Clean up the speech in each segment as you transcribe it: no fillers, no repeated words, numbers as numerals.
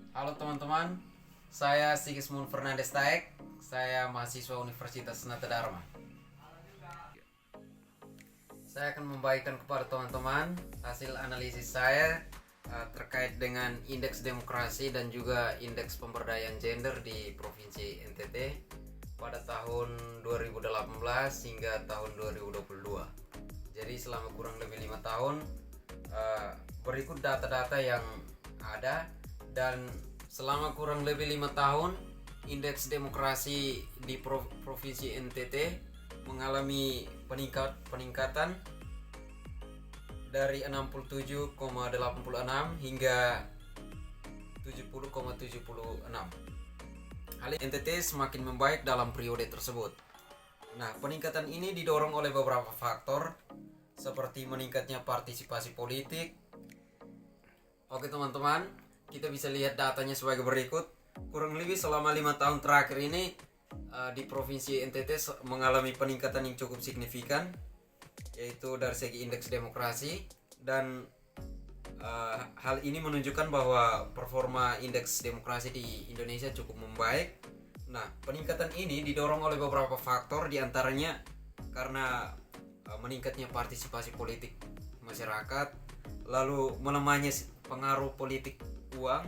Halo teman-teman, saya Sigismund Fernandes Taek, saya mahasiswa Universitas Nata Dharma. Saya akan membagikan kepada teman-teman hasil analisis saya terkait dengan indeks demokrasi dan juga indeks pemberdayaan gender di Provinsi NTT pada tahun 2018 hingga tahun 2022. Jadi selama kurang lebih 5 tahun, berikut data-data yang ada. Dan selama kurang lebih 5 tahun, indeks demokrasi di Provinsi NTT mengalami peningkatan dari 67,86 hingga 70,76. Hal ini NTT semakin membaik dalam periode tersebut. Nah, peningkatan ini didorong oleh beberapa faktor seperti meningkatnya partisipasi politik. Oke teman-teman, kita bisa lihat datanya sebagai berikut. Kurang lebih selama 5 tahun terakhir ini di Provinsi NTT mengalami peningkatan yang cukup signifikan, yaitu dari segi indeks demokrasi. Dan hal ini menunjukkan bahwa performa indeks demokrasi di Indonesia cukup membaik. Nah, peningkatan ini didorong oleh beberapa faktor, diantaranya karena meningkatnya partisipasi politik masyarakat, lalu melemahnya pengaruh politik uang,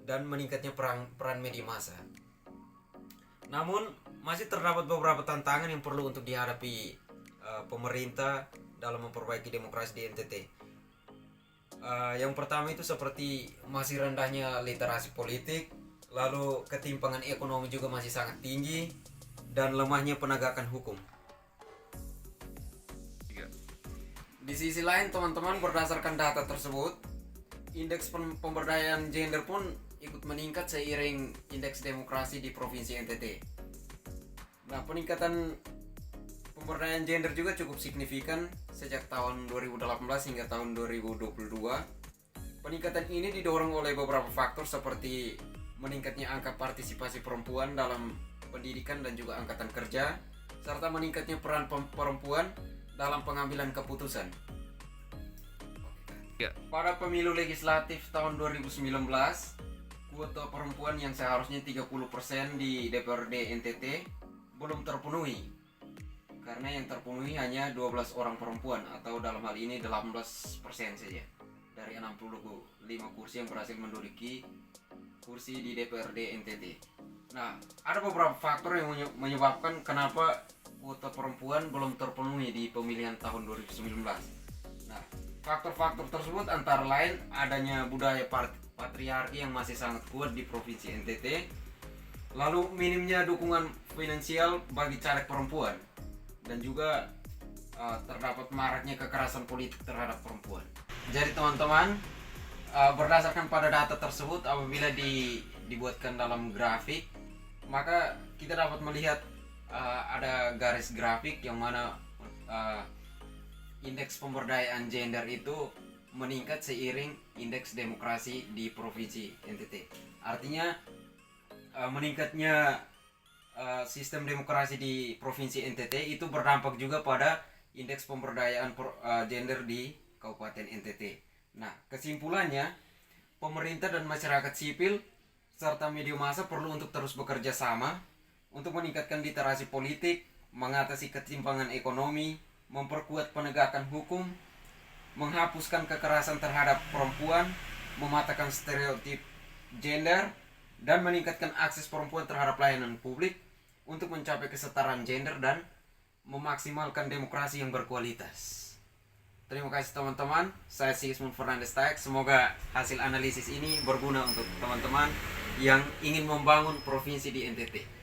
dan meningkatnya peran media massa. Namun masih terdapat beberapa tantangan yang perlu untuk dihadapi pemerintah dalam memperbaiki demokrasi di NTT. Yang pertama itu seperti masih rendahnya literasi politik, lalu ketimpangan ekonomi juga masih sangat tinggi, dan lemahnya penegakan hukum. Di sisi lain teman-teman, berdasarkan data tersebut, indeks pemberdayaan gender pun ikut meningkat seiring indeks demokrasi di Provinsi NTT. Nah, peningkatan pemberdayaan gender juga cukup signifikan sejak tahun 2018 hingga tahun 2022. Peningkatan ini didorong oleh beberapa faktor seperti meningkatnya angka partisipasi perempuan dalam pendidikan dan juga angkatan kerja, serta meningkatnya peran perempuan dalam pengambilan keputusan. Pada pemilu legislatif tahun 2019, kuota perempuan yang seharusnya 30% di DPRD NTT belum terpenuhi, karena yang terpenuhi hanya 12 orang perempuan, atau dalam hal ini 18% saja dari 65 kursi yang berhasil menduduki kursi di DPRD NTT. Nah, ada beberapa faktor yang menyebabkan kenapa kuota perempuan belum terpenuhi di pemilihan tahun 2019. Nah, faktor-faktor tersebut antara lain adanya budaya patriarki yang masih sangat kuat di Provinsi NTT, lalu minimnya dukungan finansial bagi caleg perempuan, dan juga terdapat maraknya kekerasan politik terhadap perempuan. Jadi teman-teman, berdasarkan pada data tersebut, apabila dibuatkan dalam grafik, maka kita dapat melihat ada garis grafik yang mana indeks pemberdayaan gender itu meningkat seiring indeks demokrasi di Provinsi NTT. Artinya meningkatnya sistem demokrasi di Provinsi NTT itu berdampak juga pada indeks pemberdayaan gender di Kabupaten NTT. Nah, kesimpulannya, pemerintah dan masyarakat sipil serta media massa perlu untuk terus bekerja sama untuk meningkatkan literasi politik, mengatasi ketimpangan ekonomi, memperkuat penegakan hukum, menghapuskan kekerasan terhadap perempuan, mematahkan stereotip gender, dan meningkatkan akses perempuan terhadap layanan publik untuk mencapai kesetaraan gender dan memaksimalkan demokrasi yang berkualitas. Terima kasih teman-teman, saya Sigismund Fernandes Taek. Semoga hasil analisis ini berguna untuk teman-teman yang ingin membangun provinsi di NTT.